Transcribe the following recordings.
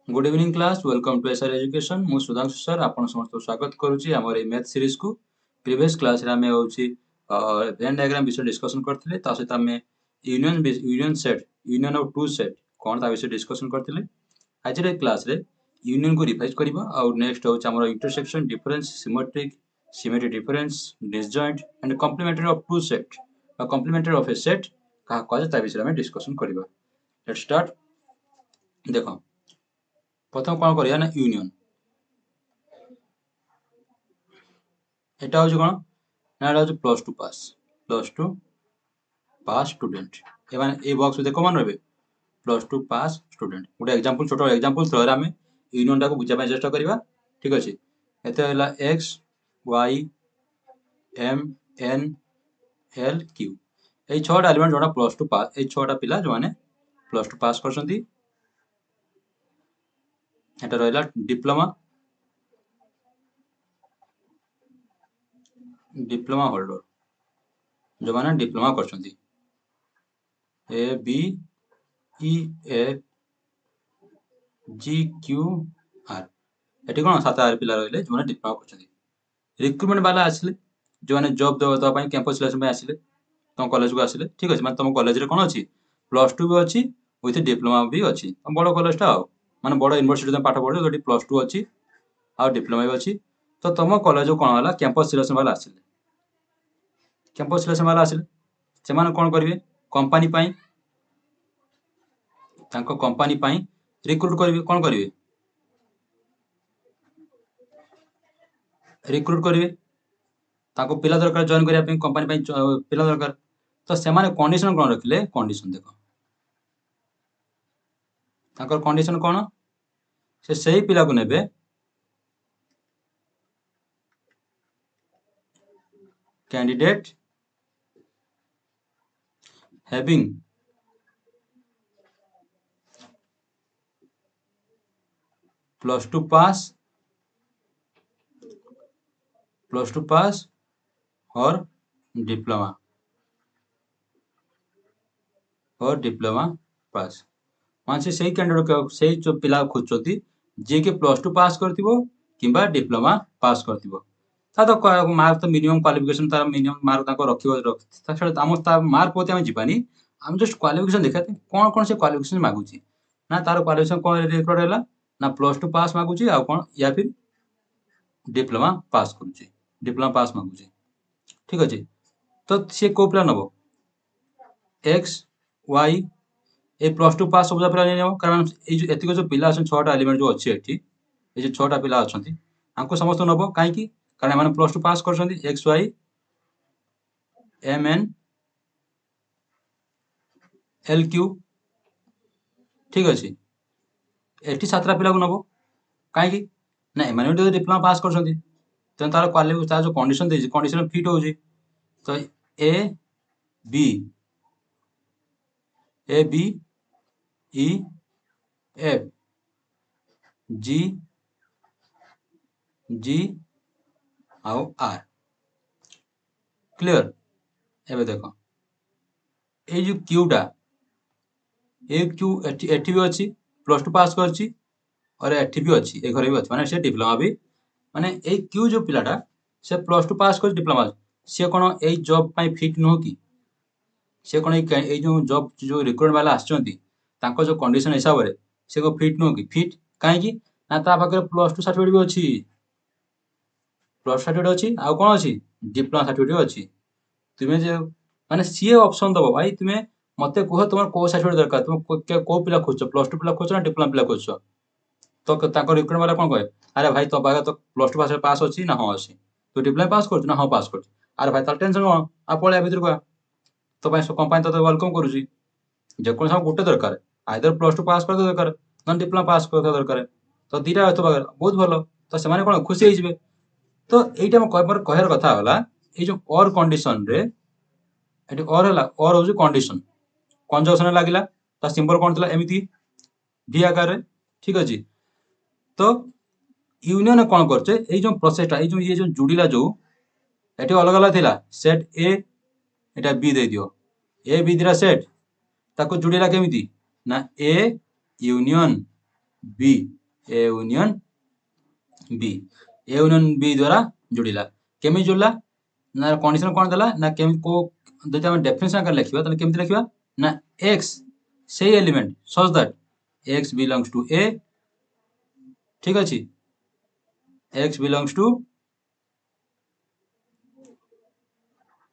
Good evening class welcome to SR education मु Sudhanshu sir आपन समस्त स्वागत करूची हमर ए मैथ सीरीज को प्रीवियस क्लास रे हमें होची वेन डायग्राम विषय डिस्कशन करथिले ता सहित हमें यूनियन ऑफ टू सेट कोन ता विषय डिस्कशन करथिले आज रे क्लास रे यूनियन को रिवाइज करबा और नेक्स्ट होची हमर intersection difference symmetry difference disjoint and complementary of two set complementary of a set का कहे ता विषय हमें डिस्कशन करबा लेट्स स्टार्ट देखो प्रथम कौन करिया ना यूनियन एटा होची कोन ना एटा होची प्लस टू पास स्टूडेंट ए माने ए बॉक्स में कॉमन रहबे प्लस टू पास स्टूडेंट गोटे एग्जांपल छोटो एग्जांपल थ्रो हमें यूनियन टा को बुझा पाई चेष्टा करबा ठीक अछि एते हला x y m n l q ए छटा एलिमेंट जोना प्लस टू पास ए छटा पिला जो माने प्लस टू पास करसंती एटा रहला डिप्लोमा होल्डर जो माने डिप्लोमा करसंती A B E F G Q R एटी कोन सात आठ पिला रहले जो माने डिप्लोमा करसंती रिक्रूटमेंट वाला आसिले जो माने जॉब देबा पई कैंपस सिलेक्शन में आसिले तुम कॉलेज को आसिले ठीक अछि माने तुम कॉलेज रे कोन अछि प्लस टू भी अछि विथ डिप्लोमा भी अछि तुम बड़ कॉलेज टा माने बड़ यूनिवर्सिटी तुम पाठ पढो जोटी प्लस टू अछि आ डिप्लोमा भी अछि तो तुम कॉलेज को कोन वाला कैंपस सिलेक्शन वाला आसिले कैंपस सिलेक्शन वाला आसिले से माने कोन करिवे कंपनी पई तांको कंपनी पई रिक्रूट करिवे कोन करिवे रिक्रूट करिवे ताको पिला दरकार जॉइन करिया पे कंपनी पे पिला दरकार तो से माने कंडीशन कोन रखिले कंडीशन देखो ताकर कंडीशन कोन से सही पिला को नेबे कैंडिडेट हैविंग प्लस टू पास और डिप्लोमा पास माने से कैंडिडेट से जो पिला खोजती जे के प्लस टू पास करथिबो किबा डिप्लोमा पास करथिबो ता तो मार्क तो मिनिमम क्वालिफिकेशन तार मिनिमम मार्क ताको रखिबो ता छडा हम ता मार्क पोते हम जीवानी हम जस्ट क्वालिफिकेशन देखाते कोन कोन से क्वालिफिकेशन मागुची ना तार क्वालिफिकेशन कोन रिकॉर्ड हैला ना प्लस टू पास मागुची आ कोन या फिर डिप्लोमा पास करूची डिप्लोमा पास मागुची ठीक अछि तो से को पिला नबो x y ए प्लस टू पास सब पिला नै कारण ए जो एतिको जो पिला अछन छटा एलिमेंट जो अछि एठी ए जो छटा पिला अछंती हमको समस्त नबो काहे की कारण माने प्लस टू पास करछंती x y m n l q ठीक अछि एठी सातरा पिला को नबो काहे की ना माने तो डिप्लोमा पास करछंती तो तार क्वालिफिकेशन तार जो कंडीशन देछि कंडीशन फिट होउची तो B A B E F G G आउ आर क्लियर एबे देखो ए जो क्यूटा ए क्यू एठी भी अछि प्लस टू पास करछि और एठी भी अछि ए घरे भी अछि माने से डिप्लोमा भी माने ए क्यू जो पिलाटा से प्लस टू पास कर डिप्लोमा से कोन ए जॉब पई फिट न हो की से कोन ए जो जॉब जो रिक्रूटमेंट वाला आछंती तांको जो कंडीशन हिसाब रे से को फिट न हो की फिट काहे की ना ता पाकर प्लस टू सर्टिफिकेट भी अछि प्लस सर्टिफिकेट अछि आ कोन अछि डिप्लोमा सर्टिफिकेट अछि तुमे जे माने सीए ऑप्शन दबो भाई तुमे मते कहो तुमर को सर्टिफिकेट दरकार तुम को पिला खोजो प्लस टू पिला खोजो ना डिप्लोमा पिला खोजो तो ताको रिक्रूटमेंट वाला कोन कहे अरे भाई तो बागा तो प्लस टू पास अछि ना हां अछि तो डिप्लोमा पास करछ ना हां पास करछ अरे भाई ताल टेंशन कोन आ पळे भीतर को तो भाई कंपनी तो वेलकम करूची जे कोन सब गोटे दरकार आइदर प्लस टू पास कर दरकार ना डिप्लोमा पास कर दरकार तो दीटा होतो बागर बहुत भलो तो से माने कोन खुशी होई जिवे तो एइटा हम कहबर कहर कथा होला ए जो और कंडीशन रे एटी और हला और हो जो कंडीशन कंजक्शन लागिला ता सिंबल कोन थिला एमिति डी आकार रे ठीक अछि तो यूनियन कोन करछे ए जो प्रोसेस टा ए जो ये जो जुडिला जो एटी अलग अलग थिला सेट ए एटा बी दे दियो ए बी दिरा सेट ताको जुडिला केमिति ना A union B, A union B, A union B द्वारा जोड़िला। केमी जोड़ला ना कंडीशन कोन देला ना केम को जदि हम डेफिनेशन आकार लिखिबा तने केमति लिखिबा ना x से element such that x belongs to a, ठीक अछि, x बिलोंग्स टू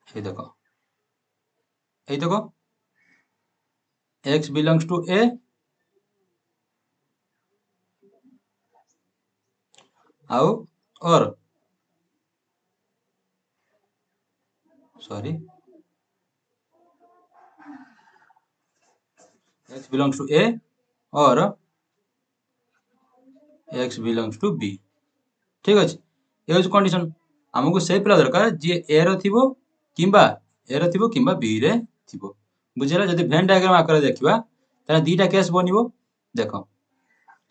ए देखो, ए देखो x बिलोंग्स टू a आउ और sorry x belongs to a और x बिलोंग्स टू b, ठीक अछि। ए होछ कंडीशन। हमकु से पिला दरकार जे ए रो थिबो किंबा ए रो थिबो किंबा b रे थिबो। बुझिला जदि वेन डायग्राम आकार देखिबा त दीटा केस बनिबो। देखो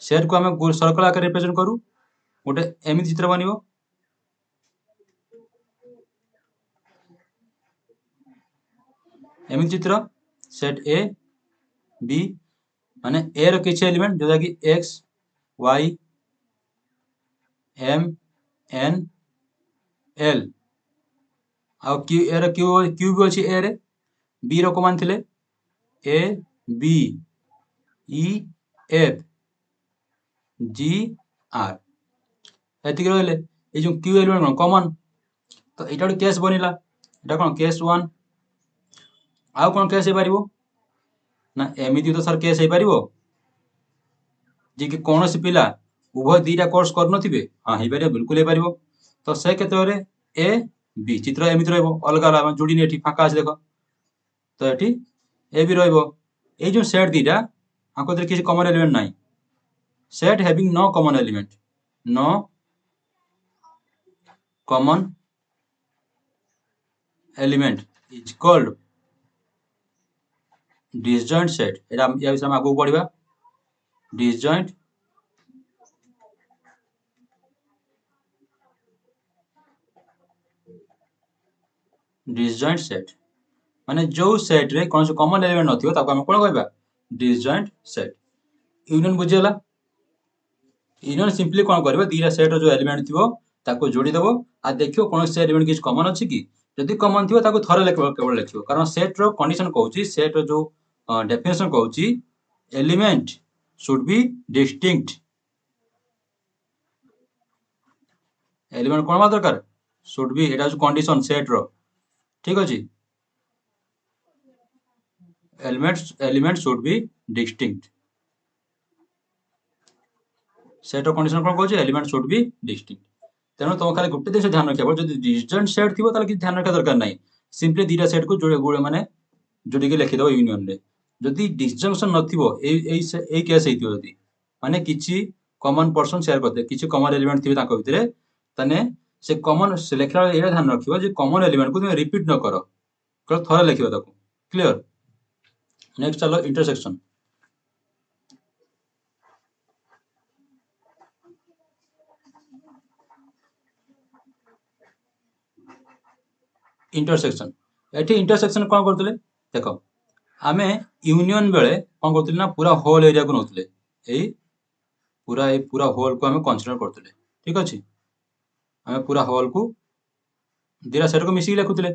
सेट को हमें गोल सर्कल आकार रिप्रेजेंट करू, गोटे एमिति चित्र बनिबो। एमिति चित्र सेट ए बी माने ए रो किछ एलिमेंट जोटा कि x y m n l आ क्यू ए रो क्यू भी अछि ए रे, बी रो कमान थिले A B E F G R, एतिक रहले ए जो क्यू एलिमेंट कॉमन, तो एटा केस बनिला। एटा कोन केस 1 आउ कोन केस हे परिबो ना एमिति तो सर केस हे परिबो जे कि कोनोसी पिला उभय दीटा कोर्स कर नथिबे, हां हे परिबो, बिल्कुल हे परिबो। तो से केतरे ए बी चित्र एमिति रहइबो, अलगा अलगा जोड़ी नेठी फाका আছে देखो, तो एठी ए भी रहइबो। ए जो सेट दीटा आको दर किसी कॉमन एलिमेंट नाही, set having no common element, no common element is called disjoint set. एटा या विषय में आगु पढिबा डिसजॉइंट डिसजॉइंट सेट माने जो सेट रे कोन से कॉमन एलिमेंट नथिबो ताको हम कोन कहबा डिसजॉइंट सेट। यूनियन बुझियला, यूनियन सिंपली कोन करबो दीटा सेट रो जो एलिमेंट थिबो ताको जोड़ी देबो आ देखियो कोन से एलिमेंट किछ कॉमन अछि कि, जदि कॉमन थिबो ताको थरे लिखबो, केवल लिखियो, कारण सेट रो कंडीशन कहउची, सेट रो जो डेफिनेशन कहउची element should be distinct, element कोन बा दरकार शुड बी, एटा जो कंडीशन सेट रो, ठीक अछि, element should be distinct, set रो कंडीशन कोन कहउची एलिमेंट शुड बी डिस्टिंक्ट। तेणु तुम खाली गोटे जिनिस ध्यान रखिया जदि डिसजॉइंट सेट थिबो ताले कि ध्यान रखा दरकार नाही, सिंपली दीटा सेट को जोड़े गोळे माने जोड़ी के लिखि दबो यूनियन रे। जदि डिसजंक्शन नथिबो एई केस हेतिबो, जदि माने किछि कॉमन पर्सन शेयर करते किछि कॉमन एलिमेंट थिबे ताको भितरे, तने से कॉमन से लेखला एरा ध्यान रखिबो जे कॉमन एलिमेंट को तुमे रिपीट न करो, केवल थोड़ा लिखिबो ताको, क्लियर। नेक्स्ट चलो इंटरसेक्शन। इंटरसेक्शन एठी इंटरसेक्शन कोन करतले देखो, आमे यूनियन बेले कोन करतले ना पूरा होल एरिया को नोतले, एई पूरा होल को आमे कंसीडर करतले, ठीक अछि। आमे पूरा होल को दीरा सेट को मिसी लिखुतले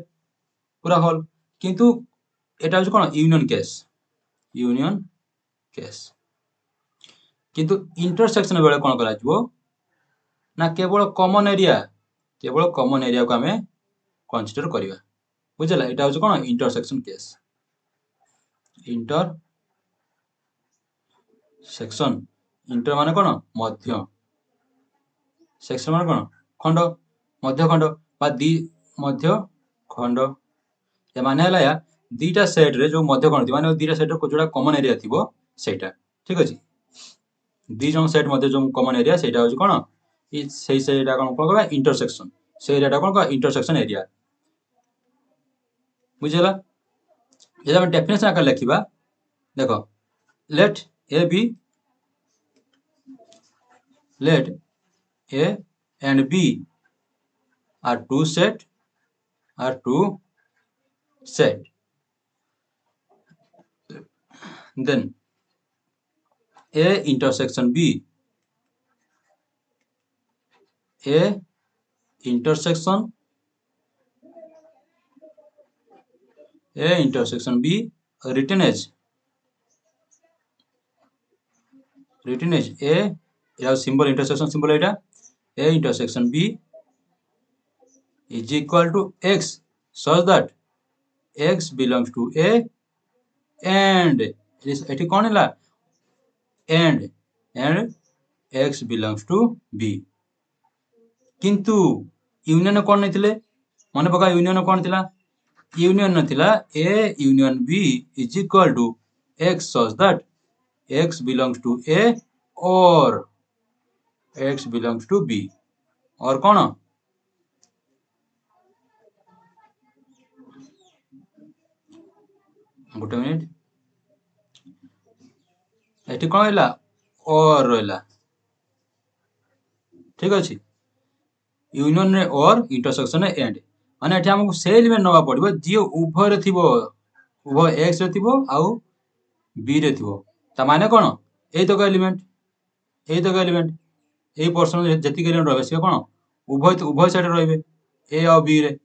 पूरा होल, किंतु एटा होछ कोन यूनियन केस, यूनियन केस। किंतु इंटरसेक्शन बेले कोन करा जबो ना केवल कॉमन एरिया, केवल कॉमन एरिया को आमे कंसीडर करिवा, बुझला। एटा होछ कोन इंटरसेक्शन केस। इंटरसेक्शन, इंटर माने कोन मध्य, सेक्शन माने कोन खंड, मध्य खंड बा दी मध्य खंड। ए माने हला या दीटा सेट रे जो मध्य खंड थि माने दीटा सेट को जोडा कॉमन एरिया थिबो सेटा, ठीक अछि। दी जन सेट मध्य जो कॉमन एरिया सेटा होछ कोन इ सेटा कोन कहबा इंटरसेक्शन, से एरिया टा कोन कहबा इंटरसेक्शन एरिया, बुझला। जे हम डेफिनेशन आकार लिखिबा देखो, let A B, let A and B are two set, then A intersection B, A intersection B written as A, या symbol intersection symbol Etah A intersection B is equal to X such that X belongs to A and eighty कौन है and X belongs to B किंतु union कौन नहीं थिले मन पका union कौन थिला union नथिला A union B is equal to X such that X belongs to A or X belongs to B और कौन गोटे मिनिट एटी कौन रहा और रहा ठीक अच्छे यूनियन रे और इंटरसेक्शन रे एंड माने एठी हमको से एलिमेंट नवा पड़िबो जे उभय रे थिबो उभय एक्स रे थिबो आउ बी रे थिबो ता माने कोन एई तो एलिमेंट एई पोर्शन जति के रहबे से कोन उभय साइड रहबे ए और बी रे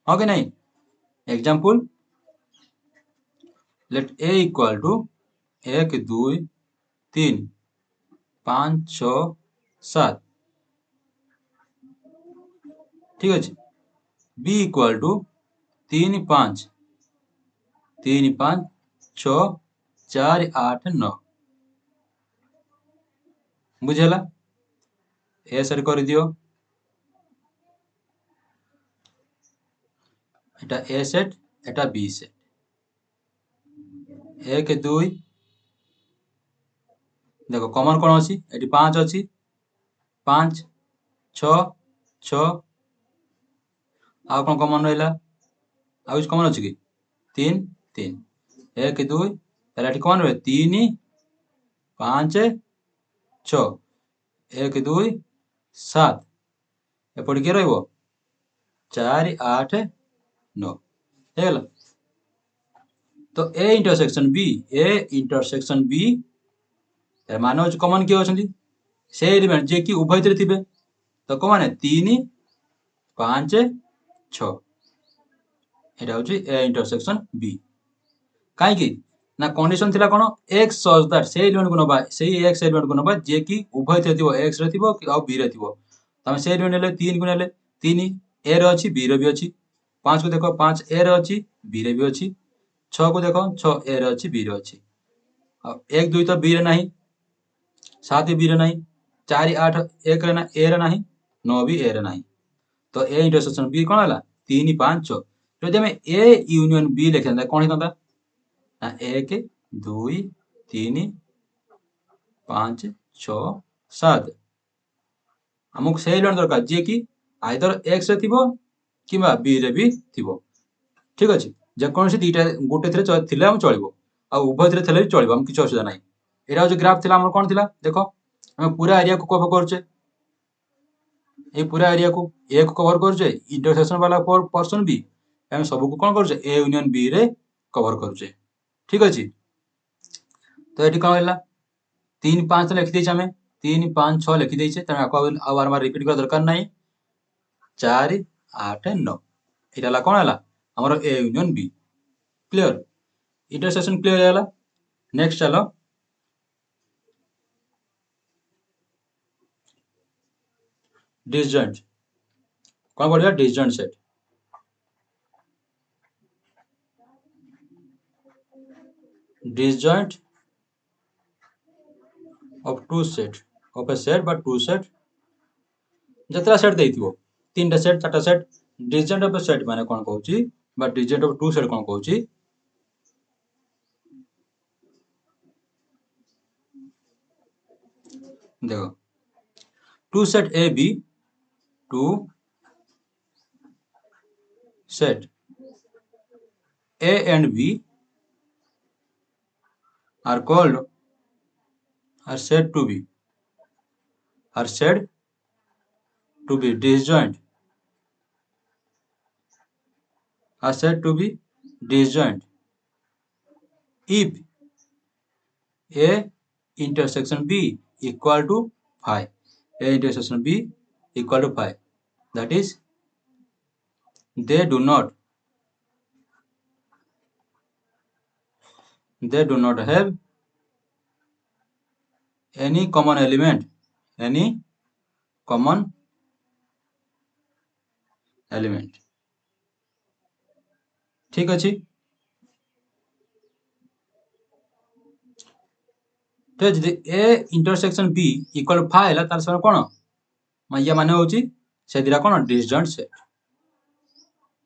हो कि नहीं example let A equal to 1 2 3 5 6 7 ठीक अच्छे बी इक्वल टू 3 5 3 5 6 4 8 9 बुझेला ए सेट कर दियो एटा ए सेट एटा बी सेट 1 2 देखो कॉमन कौन अच्छी एटी 5 अच्छी 5 6 6 आउ कौन कॉमन रहा आउ कॉमन अच्छी कि 3 3 1 2 ताले एटी कौन रहे 3 5 6 1 2 7 एपटे किए रहिबो 4 8 9 हेला तो ए इंटरसेक्शन बी मान हूँ कमन किए अच्छा से एलिमेंट जे कि उभय थे तो कौन माने 3 5 6 एटा हूँ ए इंटरसेक्शन बी कहीं ना कंडीशन थिला कोन एक्स सच दैट से एलिमेंट को नबा से एक्स एलिमेंट को नबा जे कि उभय थे थिबो एक्स रे थिबो आ बी रे थिबो तमे से एलिमेंट ले 3 को नेले 3 ए रे अछि बी रे भी अछि 5 को देखो 5 ए रे अछि बी रे भी अछि 6 को देखो 6 ए रे अछि बी रे अछि 1 2 तो बी रे नहीं 7 बी रे नहीं 4 8 1 रे ना ए रे नहीं 9 भी ए रे नहीं तो ए इंटरसेक्शन बी कोन हला 3 5 6 जदि हमें ए यूनियन बी लिखंदा कोन हितंदा ना 1 2 3 5 6 7 हमको से एलिमेंट दरकार जे कि आइदर एक्स रे थिबो किबा बी रे भी थिबो ठीक अछि जे कोनसी दीटा गोटे थरे थिले हम चलिबो आ उभय थरे थिले भी चलिबो हम किछ असुविधा नाही एरा जो ग्राफ थिला हमर कोन थिला देखो हम पूरा एरिया को कवर करछे ए पूरा एरिया को ए को कवर करछे इंटरसेक्शन वाला पर्सन बी हम सब को कोन करछे ए यूनियन बी रे कवर करछे ठीक अछि तो एटी कोन होला 3 5 लिखि देछ हमें 3 5 6 लिखि देछ तमे आको आ बार बार रिपीट कर दरकार नाही 4 8 9 एटा ला कोन हला हमर A union B clear intersection clear होला नेक्स्ट चलो डिसजॉइंट कौन पढ़िया disjoint set disjoint of two set of a set but two set जतरा सेट देइथिबो तीनटा सेट चारटा set disjoint of a set माने कोन कहूची बा डिसजॉइंट ऑफ टू सेट कोन कहूची देखो two set A B two set A and B are called are said to be disjoint are said to be disjoint if A intersection B equal to phi. A intersection B equal to phi. That is, they do not have any common element. Any common element. ठीक अच्छी। तो जदि A intersection B equal to phi है तार समय कौन या माने होची से दिरा कौन disjoint set.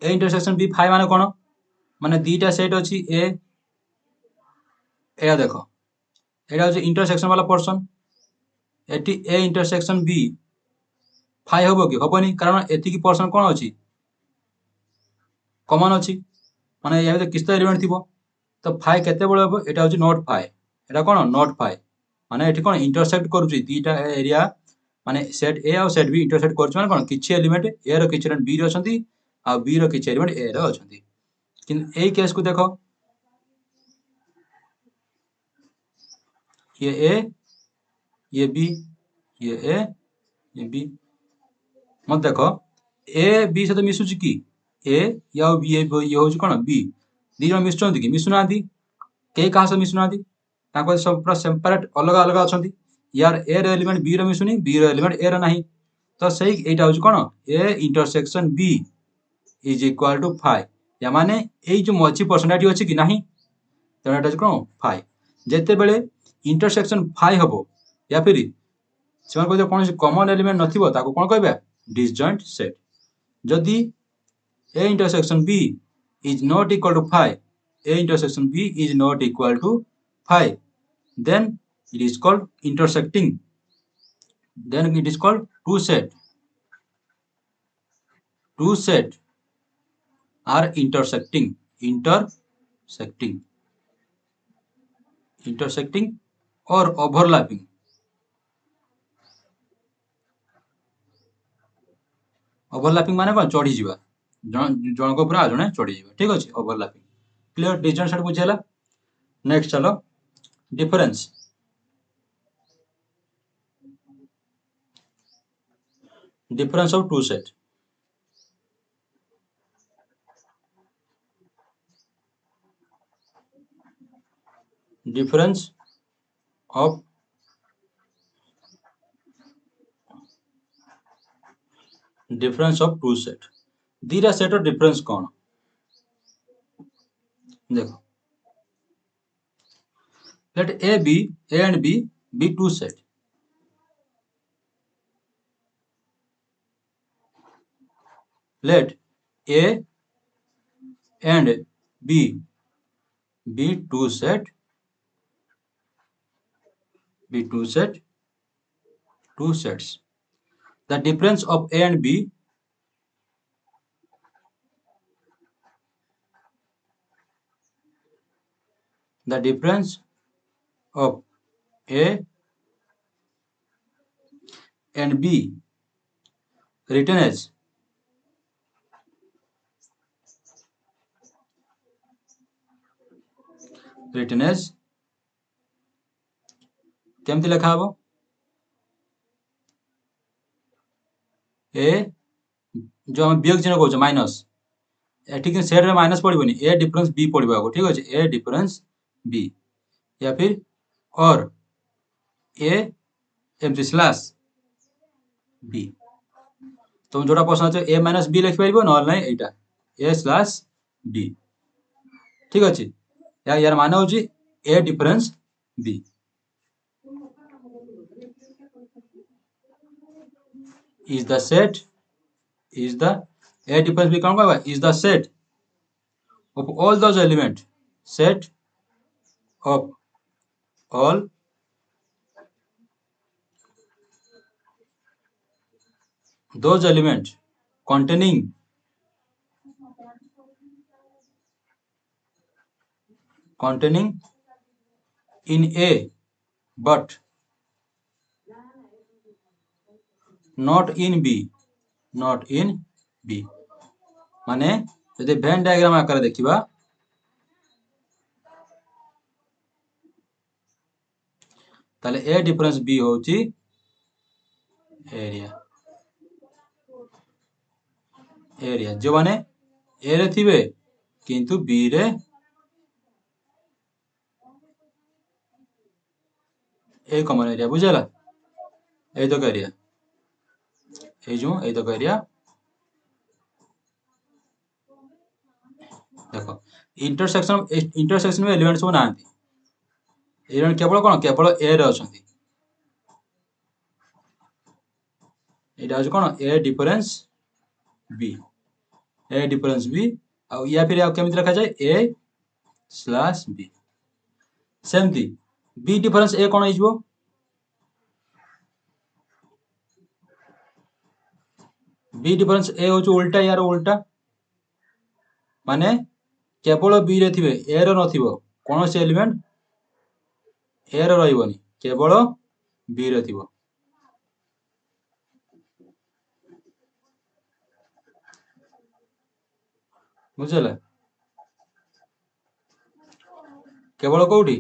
A intersection B phi माने कौन माने दीटा सेट अच्छी A एया देखो एटा होची इंटरसेक्शन वाला portion eighty A intersection B phi होबो कि होबोनी कारण एति की पोर्शन कौन अच्छी कॉमन अच्छी माने या भीतर किछटा एलिमेंट थिबो तो phi केते बळ होबो एटा होची नॉट phi एटा कौन नॉट phi माने एठी कौन इंटरसेक्ट करूची दीटा एरिया माने सेट A और सेट B इंटरसेक्ट करूची माने कौन किछि एलिमेंट A रो किछि एलिमेंट B रो अछंती आ B रो किछि एलिमेंट A रो अछंती किन एई केस को देखो ये A ये B ये A ये B मत देखो A B से तो मिसुची की A या B ये होची कौन B दी जण मिसुचंती कि मिसुनांती के कहा से मिसुनांती ताको सब पूरा सेपरेट अलग अलग अछंती यार A रो एलिमेंट B रो मिसुनी B रो एलिमेंट A रो नाही तो सही एटा होची कोन A intersection B is equal to phi या माने एई जो मची पर्सनालिटी होची कि नाही तो एटा कोन phi जेते बेले इंटरसेक्शन phi हबो या फिर सेमान को कोन कॉमन एलिमेंट नथिबो ताको कोन कहबे डिसजॉइंट सेट जदी A intersection B is not equal to phi A intersection B is not equal to phi then it is called intersecting then it is called two set are intersecting or overlapping माने कोन चढ़ी जीवा जण को पूरा जणे चढ़ी जीवा ठीक अछि ओवरलैपिंग क्लियर डिसजॉइंट सेट बुझेला नेक्स्ट चलो difference of two set difference of two set दीरा सेट और डिफरेंस कौन देखो let A and B be two set let A and B be two sets the difference of A and B the difference of A and B written as केमती लिखा हबो A जो हम वियोग चिन्ह कहउछ माइनस एठी के सेट रे माइनस पड़िबोनी A डिफरेंस B पड़िबो आगो ठीक अछि A डिफरेंस B या फिर और A एमसी स्लैश B तुम जोड़ा पसंद है A माइनस B लिख पाइबो न नै एटा A स्लैश B ठीक अछि यार माने होची A difference B is the A difference B कौन कहबा is the set of all those element set of all those element containing in A but not in B माने यदि वेन डायग्राम आकार देखिबा ताले ए डिफरेंस बी होची area. Area जो माने ए रे थिबे किंतु बी रे ए कॉमन एरिया बुझेला। ए तो एरिया ए जो ए तो एरिया देखो इंटरसेक्शन में एलिमेंट सब नांती एलिमेंट केवल कोन केवल ए रे अछंती एटा हो कोन ए डिफरेंस बी ए डिफरेंस बी आ या फिर केमिति लिखा जाए ए स्लैश बी सेमती बी डिफरेंस ए कोन हिजबो बी डिफरेंस ए हो उल्टा यार उल्टा माने केवल बी रे थिबे ए रो नथिबो कोन से एलिमेंट ए रो रहइबोनी केवल बी रे थिबो बुझले केवल कोठी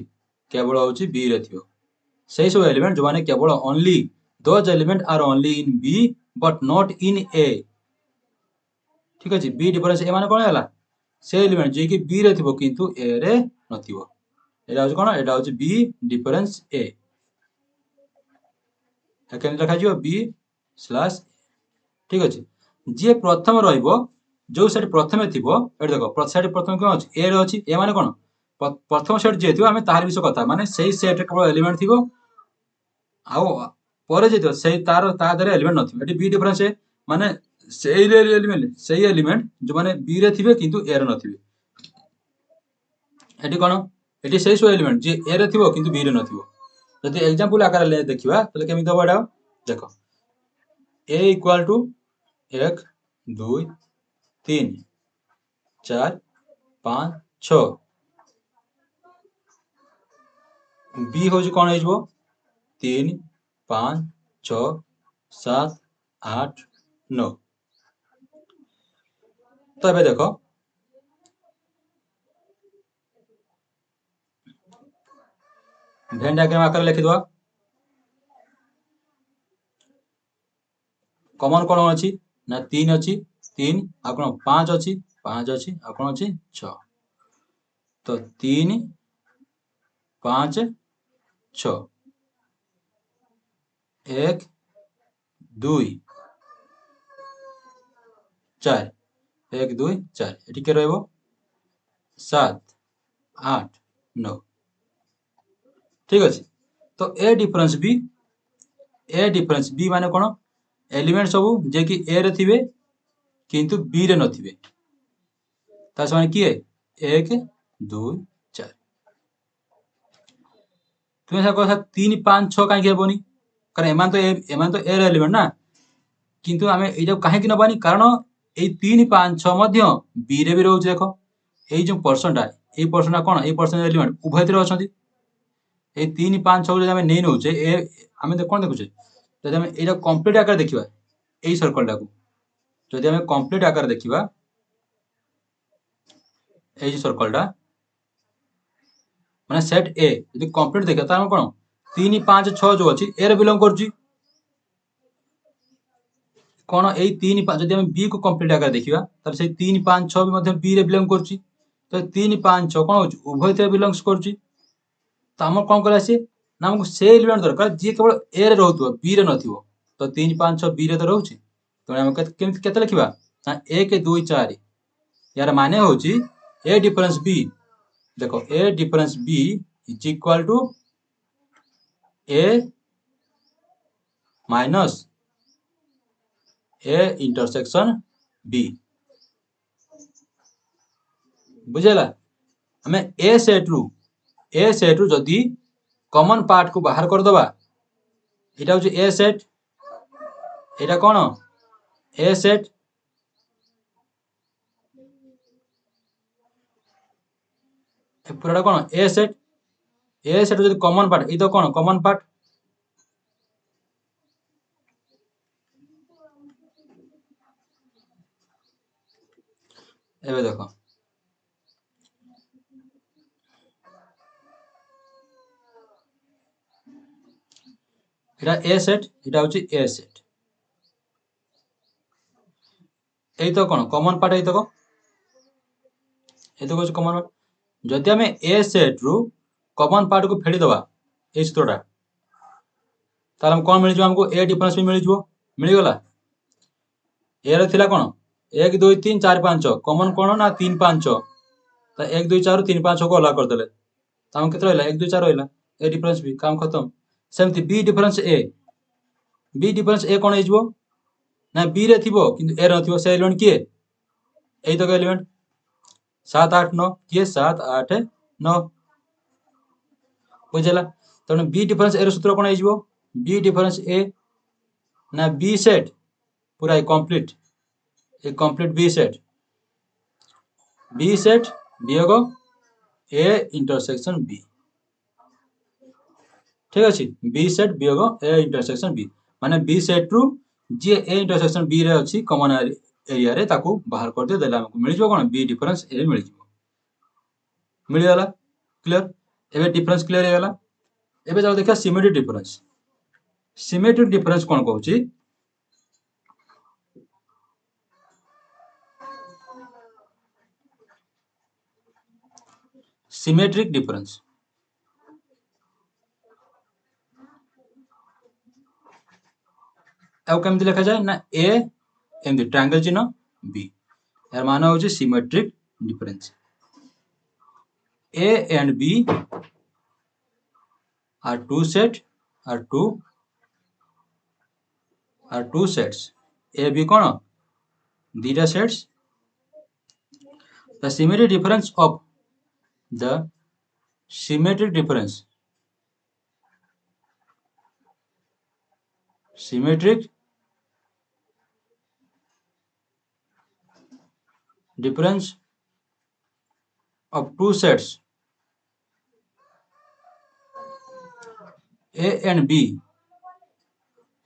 केवल होची बी रे थिबो सही सब एलिमेंट जो माने केवल only those element are only in B but not in A ठीक अछि बी डिफरेंस ए माने कोन हैला से एलिमेंट जे कि बी रे थिबो किंतु ए रे नथिबो एटा होची कोन एटा होची बी डिफरेंस ए केन लिखा जियो बी स्लैश ठीक अछि जे प्रथम रहइबो जो सेट प्रथमे थिबो एट देखो सेट प्रथम कोन अछि ए रे अछि ए माने कोन प्रथम सेट जे थिबो हमें तार विषय कथा माने सही सेट रे केवल एलिमेंट थिबो आउ परे जे थिबो सही तार ता दरे एलिमेंट नथिबो एटी बी डिफरेंस ए माने सही एलिमेंट जो माने बी रे थिबे किंतु ए रे नथिबे एटी कोन एटी सही सो एलिमेंट जे ए रे थिबो किंतु बी रे नथिबो जदि एग्जांपल आकार ले देखिबा तले केमि दबो एटा देखो ए इक्वल टू 1 2 3 4 5 6 बी हो कोन हो 3 5 6 7 8 9 तो ए देखो वेन डायग्राम आकार लिखि दवा कॉमन कोन अछि ना 3 अछि 3 आ कोन 5 अछि 5 अछि आ कोन अछि 6 तो 3 5 6 1 2 4 1 2 4 एटी के रहइबो 7 8 9 ठीक अछि तो ए डिफरेंस बी माने कोन एलिमेंट सब जे कि ए रे थिबे किंतु बी रे नथिबे ता समान किए 1 2 4 तुमे सा कथा 3 5 6 काहे हेबोनी कारण एमान तो ए रे एलिमेंट ना किंतु आमे ए जो काहे कि नबानी कारण ए 3 5 6 मध्य बी रे भी रहउछ देखो ए जो person cone a person element उभय रे अछंती ए 3 5 6 जो आमे नै नउछे ए आमे कोन देखुछे जदि आमे एटा कंप्लीट आकार देखिबा एई सर्कल टाकू जदि आमे कंप्लीट आकार देखिबा एई जो सर्कल टा माने सेट ए जदि कंप्लीट देखा त कोन 3 5 6 जो अछि ए रे बिलोंग करछि कोन एई 3 5 जदि आमे बी को कंप्लीट आकार देखिबा त से 3 5 6 भी मध्य बी रे बिलोंग करछि तो 3 5 6 कोन होछि उभय रे बिलोंग्स करछि तो हम कोन करे आसी ना हमको से एलिमेंट दरकार जे केवल ए रे रहउतो बी रे नथिबो तो 3 5 6 बी रे तो रहउछि तो हम केमति केते लिखिबा ना 1 2 4 यार माने होछि ए डिफरेंस बी देखो A difference B is equal to A minus A intersection B बुझेला हमें ए सेट रु जदि कॉमन पार्ट को बाहर कर दबा एटा होछि ए सेट एटा कोन ए सेट पूराटा कोन ए सेट जदि कॉमन पार्ट ई तो कोन कॉमन पार्ट एबे देखो এটা এ সেট, এটা হচ্ছে এ সেট। এই তো কোন কমন পার্ট, এই তো হচ্ছে কমন পার্ট। যদি আমি এ সেট রু কমন পার্ट को फेड़ी दबा এই সূত্রটা, তাহলে আমি কোন মিলিଯିବ हमको ए डिफरेंस भी मिलिଯିବ। मिलिगला। ए रे थिला कोन 1 2 3 4 5 कॉमन कोन ना 3 5, तो 1 2 4 3 5 को अलग कर देले, तो हम केते रहला 1 2 4 रहला। ए डिफरेंस भी काम खत्म। सेमति बी डिफरेंस ए, बी डिफरेंस ए कोन हेजिवो ना बी रे थिबो किंतु ए रे नथिबो, से एलिमेंट किए एई तो एलिमेंट 7 8 9 किए 7 8 9 बुझला। तो बी डिफरेंस ए रो सूत्र कोन हेजिवो, बी डिफरेंस ए ना बी सेट पूरा complete B set, B set वियोग ए इंटरसेक्शन बी। ठीक अच्छे, बी सेट वियोग ए इंटरसेक्शन बी माने बी सेट रु जे ए इंटरसेक्शन बी रे अच्छी कॉमन एरिया रे ताकू बाहर कर दे देला हमको मिल जो कोन बी डिफरेंस ए मिल जो। मिल गला क्लियर। एबे डिफरेंस क्लियर हे गला। एबे जाओ देखा सिमेट्रिक डिफरेंस। सिमेट्रिक डिफरेंस कोन कहूची, सिमेट्रिक डिफरेंस अब केमती लिखा जाए ना ए एमती ट्रायंगल चिन्ह बी, यार मान होची symmetric difference. A and B are two set are two sets, A B कोन दीटा sets. the symmetric difference of the symmetric difference symmetric difference of two sets A and B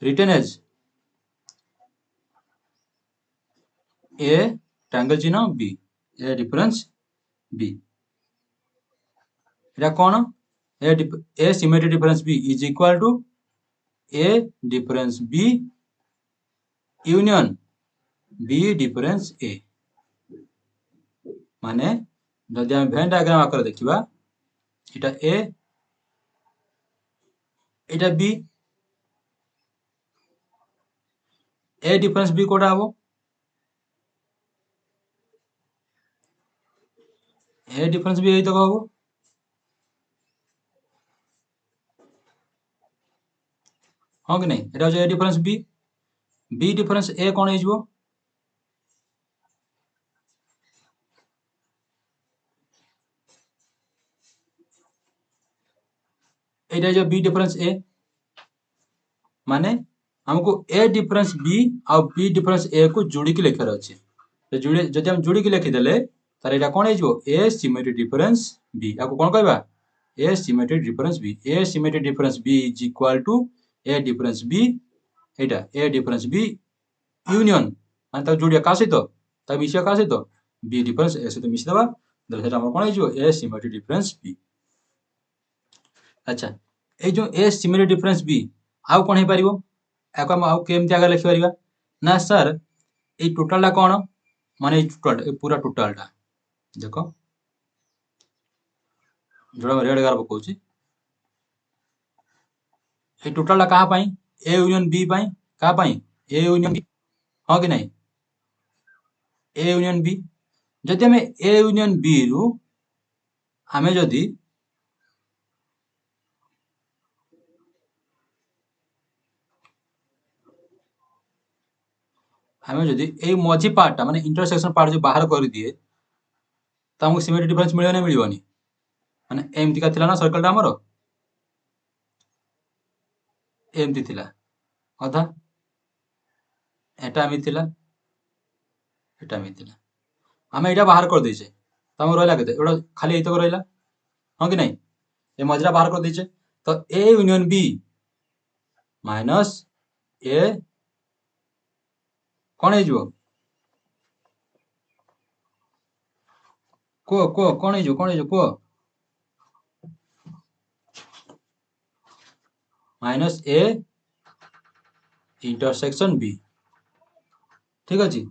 written as A triangle चिन्ह B, A difference B, এটা কোন A symmetric difference B is equal to A difference B union B difference A। माने जदि हम Venn diagram आकर देखिबा एटा A एटा B, A difference B कोटा हबो A डिफरेंस B एई तो हबो। हां कि नहीं, एटा हो A difference B, B difference A कोन हेजिवो एटा जो B डिफरेंस A माने हमको A डिफरेंस B और B डिफरेंस A को जोड़ी के लिखार अछि। तो जोड़ी जदि हम जोड़ी के लिखि देले तार एटा कोन हेजिवो A सिमेट्रिक डिफरेंस B, आको कोन कहबा A symmetric difference B। A symmetric difference B is equal to A difference B, एटा A डिफरेंस B यूनियन माने ता जोड़ी का सहित ता मिसिया का सहित B डिफरेंस A सहित मिसि दबा देले सेटा हमर कोन हेजिवो A सिमेट्रिक डिफरेंस B। अच्छा ए जो A सिमेट्रिक डिफरेंस B आउ कोन हे परिवो, आको हम आउ केमति आगे लिखि परिबा ना सर ए टोटलटा कोन माने टोटल पूरा टोटलटा देखो जोड़ा रेड गार पकाउची ए टोटलटा कहा पाई A यूनियन B पाई, कहा पाई A यूनियन B, हां कि नहीं A यूनियन B। जदि हमें A यूनियन B रु हमें जदि ए मझी पार्ट माने इंटरसेक्शन पार्ट जो बाहर कर दिए तो हमको सिमेट्रिक डिफरेंस मिलियो ना मिलियोनी, माने एमती का थिला ना सर्कलटा हमरो एमती थिला अधा एटा एमती थिला एटा एमती थिला हमें एटा बाहर कर देछे तो हम रहला केते एटा खाली एतो रहला, हां कि नहीं ए मझरा बाहर कर देछे तो A union B minus A कोन हेजिवो को कोन हेजिवो को माइनस A इंटरसेक्शन बी ठीक अच्छे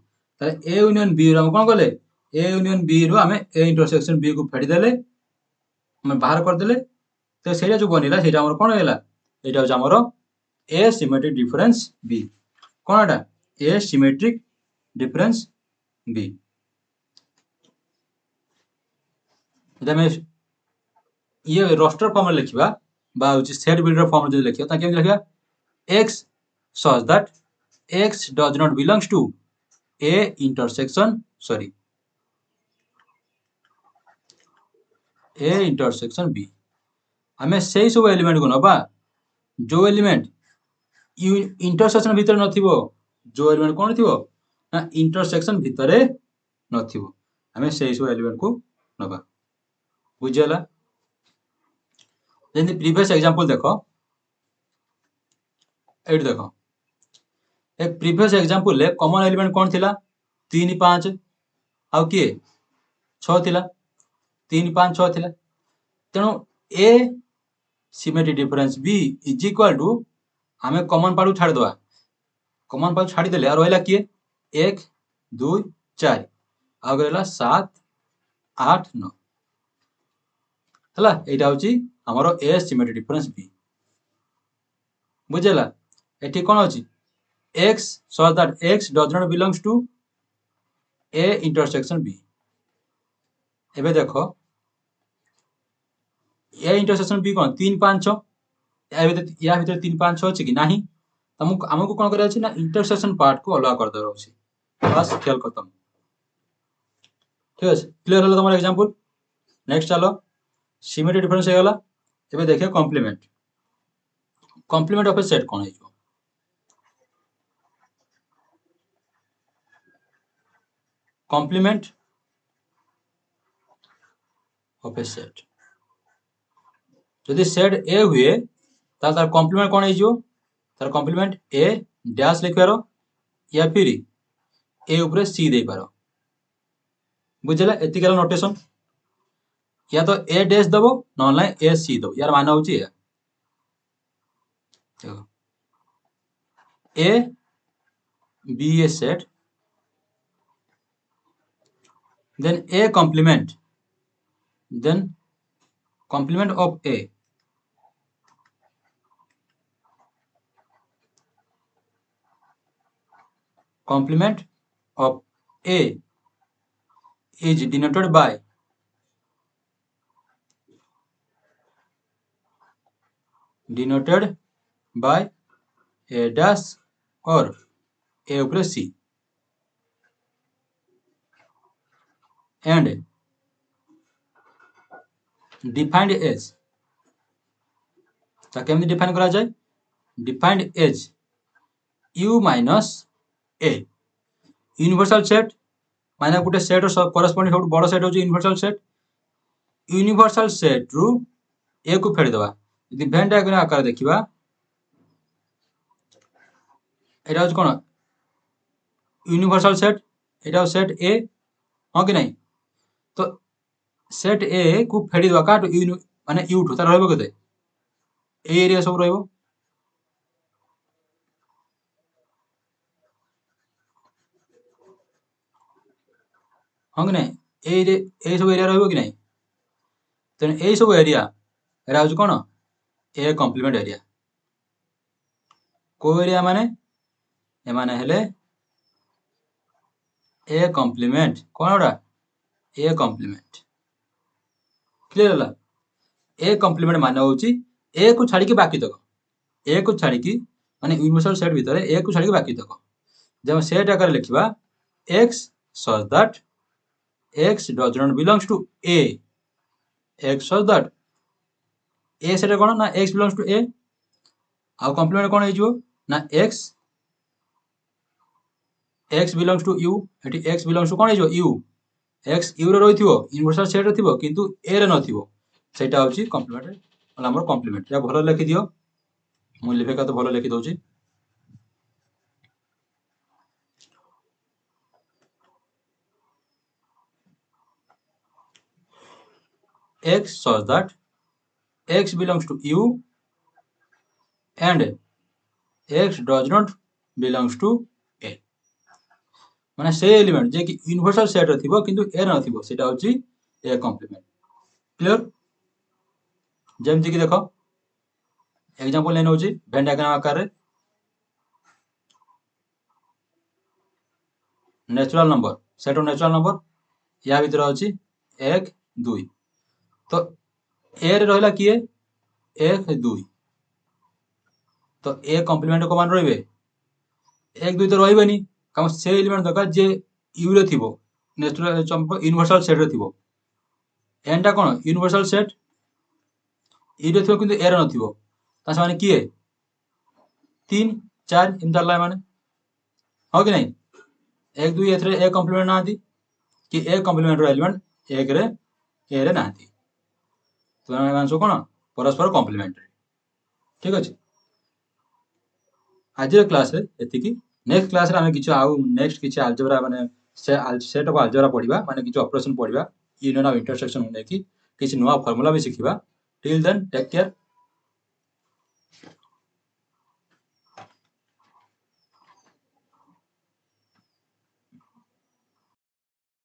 ताले ए यूनियन बी रो कौन कले ए यूनियन बी रो आम ए इंटरसेक्शन बी को फेड़देले बाहर करदे तो सहीटा जो बनला से कौन है यहाँ आमर ए सिमेट्रिक डिफरेंस बी कौन एटा ए सिमेट्रिक डिफरेंस बी ये रोस्टर फॉर्म लिखा सेट बिल्डर फॉर्म जो लिखा केमी लिखा x such that x does not belongs to A intersection sorry A intersection B आम से सब एलिमेंट को नवा जो एलिमेंट इंटरसेक्शन भितर नथिबो जो एलिमेंट कौन थी ना इंटरसेक्शन भितर नथिबो आम से सब एलिमेंट को नवा बुझीगला जमी प्रीवियस एग्जांपल देख ये देख ए प्रीवियस एग्जांपल ले कॉमन एलिमेंट कौन थिला 3 5 आउ किए 6 थिला 3 5 6 थिला तेणु A symmetric difference B is equal to आम कॉमन पार्ट छाड़ दवा कॉमन पार्ट छाड़ी देले और रहिला किए 1 2 4 आउ रहिला 7 8 9 हला एटा होची हमरो ए सिमेट्रिक डिफरेंस बी बुझेला एठी कोन होची x such that x does not belongs to a intersection b एबे देखो ए इंटरसेक्शन बी कोन 3 5 6 या भीतर 3 5 6 अछि कि नाही हमको कोन करे अछि ना इंटरसेक्शन पार्ट को अलग कर देरो अछि बस खेल खत्म ठीक है क्लियर होला तुम्हारा एग्जांपल नेक्स्ट चलो सिमेट्रिक डिफरेंस हे गला एबे देखिए कॉम्प्लीमेंट ऑफ ए सेट कोन है कॉम्प्लीमेंट ऑफ ए सेट जदि सेट ए हुए तार कॉम्प्लीमेंट कौन है तार कॉम्प्लीमेंट ए डैश लिखार या फिर ए ऊपर सी दे पार बुझेगा एतिकल नोटेशन या तो ए डैश दबो ना ए सी दबो यार मान होची A be a set then a complement then complement of a complement of a is denoted by a dash or a ऊपर c and defined as केमती डिफाइन करा जाए defined as u minus a universal set माने गोटे set corresponding सब बड़ set होची universal set रु a को फेड दवा यदि वेन डायग्राम आकार देखिबा एटा होची कोन यूनिवर्सल सेट एटा सेट a हां कि नहीं तो सेट ए को फेडी दवा काट माने यू ठो तार रहबो केते ए एरिया सब रहबो हां कि नहीं ए सब एरिया रहबो कि नहीं तेन ए सब एरिया एरा होची कोन ए कॉम्प्लीमेंट एरिया को एरिया माने ए माने हेले ए कॉम्प्लीमेंट कोन ओडा ए कॉम्प्लीमेंट क्लियर होला ए कॉम्प्लीमेंट माने होची ए को छाड़ी के बाकी तक ए को छाड़ी की माने यूनिवर्सल सेट भीतर ए को छाड़ी के बाकी तक जब सेट आकार लिखिबा x such that x does not belongs to a x such that a set कोन ना x belongs to a आ कॉम्प्लीमेंट कोन हे जो ना x belongs to u एटी x belongs to कोन हे जो u x u रे रहिथिबो यूनिवर्सल सेट रे थिबो किंतु a रे नथिबो सेटा होची कॉम्प्लीमेंट मतलब हमर कॉम्प्लीमेंट या भलो लिखि दियो मु लिखेका तो भलो लिखि दोची x such that x belongs to u and x does not belongs to A माने से एलिमेंट जे कि यूनिवर्सल सेट रे थिबो किंतु ए न थिबो सेटा होची ए कॉम्प्लीमेंट क्लियर जेमति कि देखो एग्जांपल लेन होची वेन डायग्राम आकार रे natural number set natural number या भीतर होची 1 2 तो ए रे रहला किए 1 2 तो ए कॉम्प्लीमेंट को मान रहिबे 1 2 तो रहइबेनी काम से एलिमेंट दरकार जे यू रे थिबो नेचुरल यूनिवर्सल सेट रे थिबो एन टा कोन यूनिवर्सल सेट ई रे थिबो किंतु ए रे न थिबो ता माने किए 3 4 इन दरला माने हो कि नहीं 1 2 एथरे ए कॉम्प्लीमेंट ना दी कि ए कॉम्प्लीमेंट रो एलिमेंट 1 रे ए रे ना दी तो मान सो कोन परस्पर कॉम्प्लीमेंट ठीक अछि आज क्लास रे एतिकी नेक्स्ट क्लास रे हमें किछ आउ नेक्स्ट किछ अलजेब्रा माने सेट ऑफ अलजेब्रा पढिबा माने किछ ऑपरेशन पढिबा यूनियन ऑफ इंटरसेक्शन होने की किछ नवा फार्मूला भी सिखिबा टिल देन टेक केयर